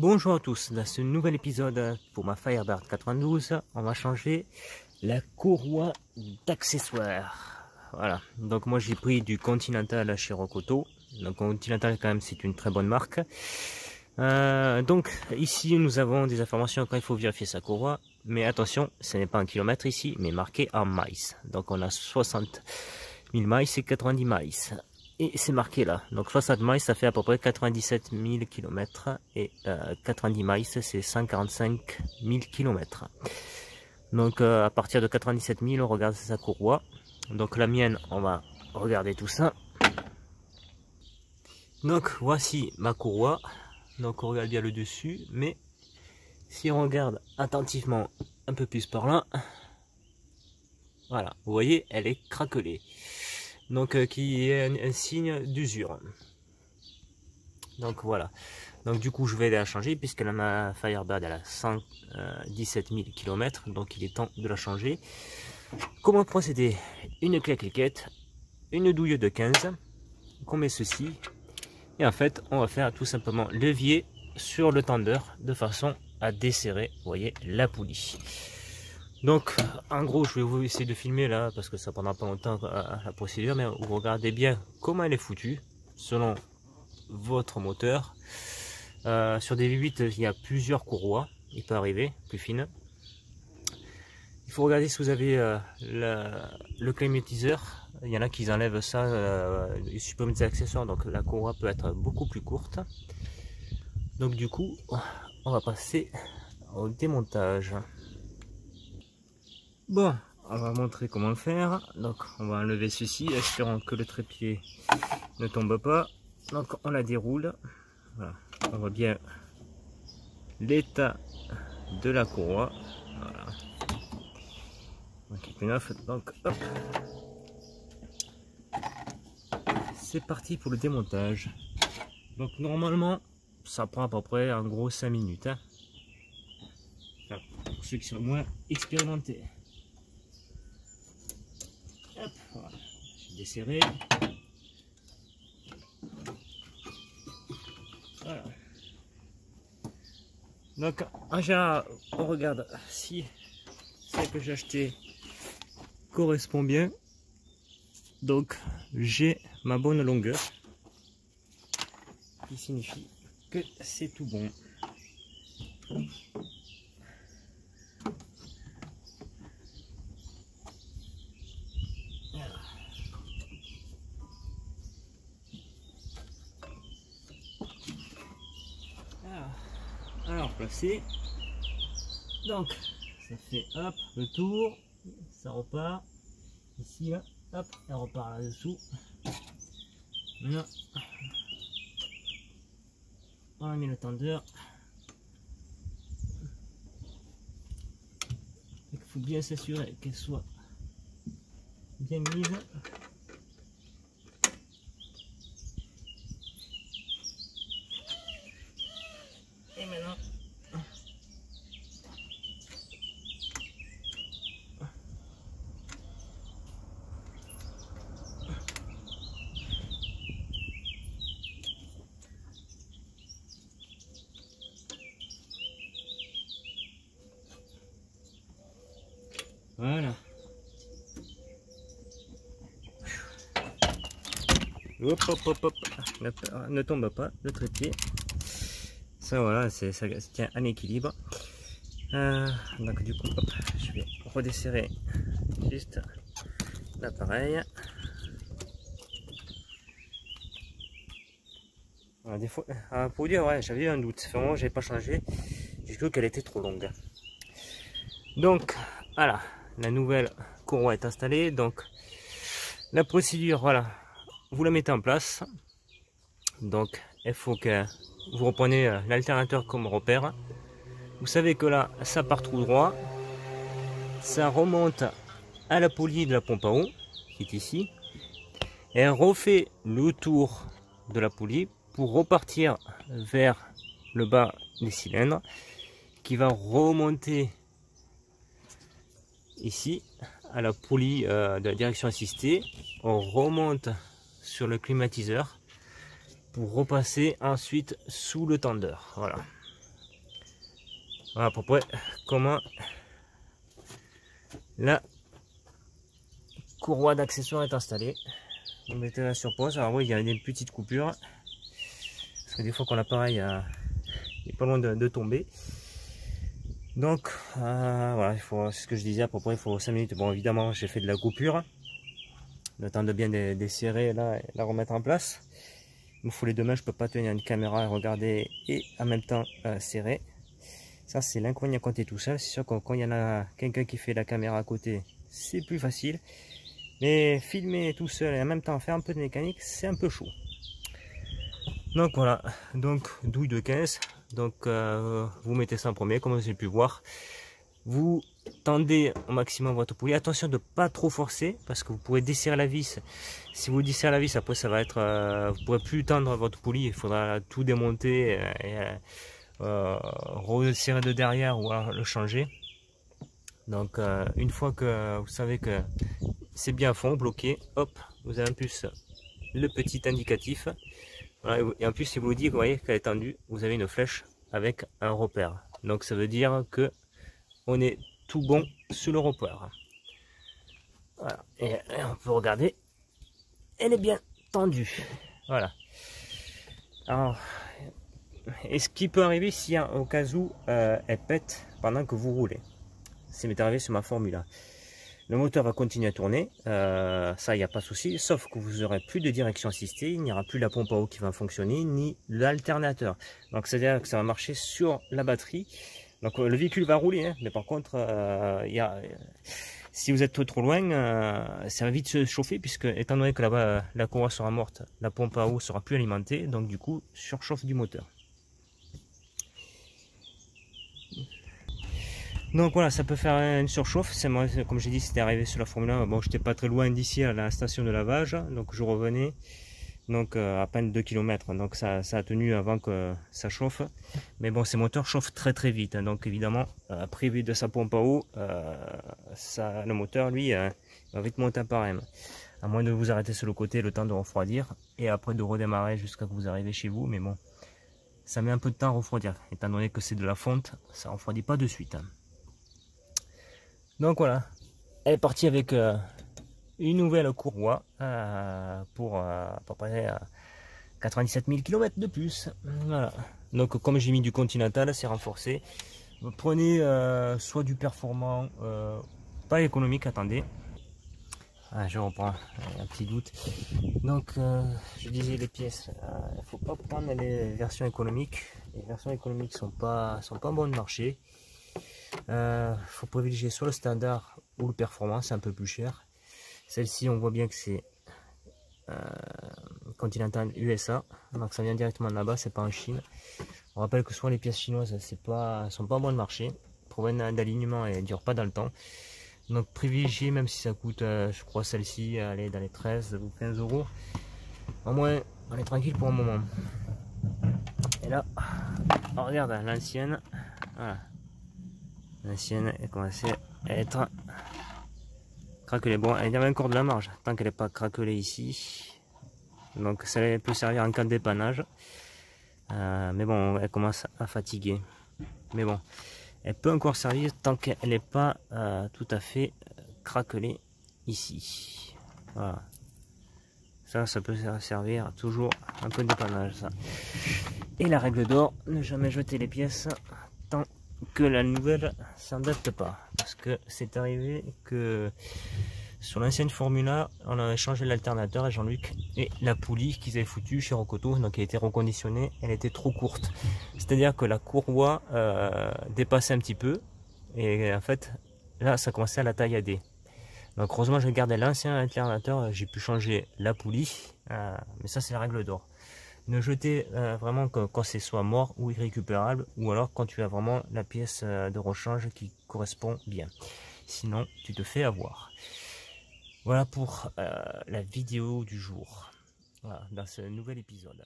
Bonjour à tous, dans ce nouvel épisode pour ma Firebird 92, on va changer la courroie d'accessoires. Voilà, donc moi j'ai pris du Continental chez Rocoto. Donc Continental quand même c'est une très bonne marque. Donc ici nous avons des informations quand il faut vérifier sa courroie. Mais attention, ce n'est pas en kilomètres ici, mais marqué en miles. Donc on a 60 000 miles et 90 miles. Et c'est marqué là. Donc 60 miles, ça fait à peu près 97 000 km. Et 90 miles, c'est 145 000 km. Donc à partir de 97 000, on regarde sa courroie. Donc la mienne, on va regarder tout ça. Donc voici ma courroie. Donc on regarde bien le dessus. Mais si on regarde attentivement un peu plus par là, voilà, vous voyez, elle est craquelée. Donc qui est un signe d'usure. Donc voilà. Donc du coup je vais la changer puisque ma Firebird elle a 117 000 km. Donc il est temps de la changer. Comment procéder? Une clé à cliquette, une douille de 15. On met ceci. Et en fait on va faire tout simplement levier sur le tendeur de façon à desserrer, vous voyez, la poulie. Donc en gros je vais vous essayer de filmer là parce que ça prendra pas longtemps la procédure, mais vous regardez bien comment elle est foutue selon votre moteur. Sur des V8 il y a plusieurs courroies, il peut arriver plus fines. Il faut regarder si vous avez le climatiseur. Il y en a qui enlèvent ça, ils suppriment des accessoires, donc la courroie peut être beaucoup plus courte. Donc du coup on va passer au démontage. Bon, on va montrer comment faire. Donc on va enlever ceci, espérant que le trépied ne tombe pas. Donc on la déroule. Voilà. On voit bien l'état de la courroie. Voilà. Donc hop. C'est parti pour le démontage. Donc normalement ça prend à peu près en gros 5 minutes. Hein. Enfin, pour ceux qui sont moins expérimentés. Hop, voilà. Je vais desserrer. Voilà. Donc en général, on regarde si celle que j'ai acheté correspond bien. Donc j'ai ma bonne longueur, qui signifie que c'est tout bon. Alors placé, donc ça fait hop le tour, ça repart ici là, hop, elle repart là dessous. Maintenant on a mis le tendeur. Il faut bien s'assurer qu'elle soit bien mise. Et maintenant, voilà. Hop, hop, hop, hop. Ne tombe pas le trépied. Ça voilà, ça se tient en équilibre. Donc du coup, hop, je vais redesserrer juste l'appareil. Des fois, pour dire, ouais, j'avais eu un doute. Vraiment, j'avais pas changé. J'ai cru qu'elle était trop longue. Donc voilà, la nouvelle courroie est installée. Donc la procédure, voilà, vous la mettez en place. Donc il faut que vous reprenez l'alternateur comme repère. Vous savez que là, ça part tout droit. Ça remonte à la poulie de la pompe à eau, qui est ici. Et elle refait le tour de la poulie pour repartir vers le bas des cylindres, qui va remonter ici à la poulie de la direction assistée. On remonte sur le climatiseur pour repasser ensuite sous le tendeur. Voilà. Voilà à peu près comment la courroie d'accessoires est installée. Vous mettez la sur pause. Alors oui, il y a des petites coupures. Parce que des fois quand l'appareil est pas loin de tomber. Donc voilà, c'est ce que je disais à peu près, il faut 5 minutes. Bon évidemment j'ai fait de la coupure. Le temps de bien desserrer là et la remettre en place. Il me faut les deux mains, je peux pas tenir une caméra et regarder et en même temps serrer. Ça c'est l'inconvénient quand tu es tout seul. C'est sûr que quand il y en a quelqu'un qui fait la caméra à côté, c'est plus facile. Mais filmer tout seul et en même temps faire un peu de mécanique, c'est un peu chaud. Donc voilà, donc douille de 15. Donc vous mettez ça en premier, comme vous avez pu voir. Vous tendez au maximum votre poulie. Attention de ne pas trop forcer parce que vous pourrez desserrer la vis. Si vous desserrez la vis, après ça va être, vous ne pourrez plus tendre votre poulie. Il faudra tout démonter et resserrer de derrière ou alors le changer. Donc une fois que vous savez que c'est bien à fond, bloqué, hop, vous avez en plus le petit indicatif. Voilà, et en plus si vous dites, vous voyez qu'elle est tendue, vous avez une flèche avec un repère. Donc ça veut dire que on est tout bon sur le repère. Voilà, et on peut regarder, elle est bien tendue. Voilà. Alors, et ce qui peut arriver si au cas où elle pète pendant que vous roulez. Ça m'est arrivé sur ma Formula. Le moteur va continuer à tourner, ça il n'y a pas de souci, sauf que vous n'aurez plus de direction assistée, il n'y aura plus la pompe à eau qui va fonctionner, ni l'alternateur. Donc c'est-à-dire que ça va marcher sur la batterie. Donc le véhicule va rouler, hein, mais par contre, si vous êtes trop loin, ça va vite se chauffer, puisque étant donné que la courroie sera morte, la pompe à eau sera plus alimentée, donc du coup, surchauffe du moteur. Donc voilà, ça peut faire une surchauffe. Moi, comme j'ai dit, c'était arrivé sur la Formule 1. Bon, j'étais pas très loin d'ici à la station de lavage, donc je revenais. Donc à peine 2 km, donc ça a tenu avant que ça chauffe. Mais bon, ces moteurs chauffent très très vite, hein. Donc évidemment, privé de sa pompe à eau, le moteur lui va vite monter par M. À moins de vous arrêter sur le côté, le temps de refroidir, et après de redémarrer jusqu'à que vous arrivez chez vous. Mais bon, ça met un peu de temps à refroidir, étant donné que c'est de la fonte, ça refroidit pas de suite, hein. Donc voilà, elle est partie avec une nouvelle courroie pour à peu près 97 000 km de plus. Voilà. Donc comme j'ai mis du Continental, c'est renforcé. Vous prenez soit du performant, pas économique, attendez. Ah, je reprends, un petit doute. Donc je disais les pièces, il ne faut pas prendre les versions économiques. Les versions économiques sont pas en bon marché. Faut privilégier soit le standard ou le performant, c'est un peu plus cher. Celle-ci, on voit bien que c'est Continental USA, donc ça vient directement de là-bas, c'est pas en Chine. On rappelle que soit les pièces chinoises, sont pas en bon marché, problème d'alignement et ne durent pas dans le temps. Donc privilégier, même si ça coûte, je crois celle-ci, elle dans les 13 ou 15 euros. Au moins, on est tranquille pour un moment. Et là, on regarde l'ancienne, voilà. L'ancienne est commencé à être craquelée. Bon, il y avait encore de la marge, tant qu'elle n'est pas craquelée ici. Donc ça peut servir en cas de dépannage. Mais bon, elle commence à fatiguer. Mais bon, elle peut encore servir tant qu'elle n'est pas tout à fait craquelée ici. Voilà. Ça peut servir toujours un peu de dépannage, ça. Et la règle d'or, ne jamais jeter les pièces tant que la nouvelle s'en date pas, parce que c'est arrivé que sur l'ancienne Formula on avait changé l'alternateur à Jean-Luc, et la poulie qu'ils avaient foutue chez Rocoto, donc elle était reconditionnée, elle était trop courte, c'est à dire que la courroie dépassait un petit peu, et en fait là ça commençait à la taillader. Donc heureusement j'ai gardé l'ancien alternateur, j'ai pu changer la poulie, mais ça c'est la règle d'or. Ne jetez vraiment que quand c'est soit mort ou irrécupérable, ou alors quand tu as vraiment la pièce de rechange qui correspond bien. Sinon, tu te fais avoir. Voilà pour la vidéo du jour, voilà, dans ce nouvel épisode.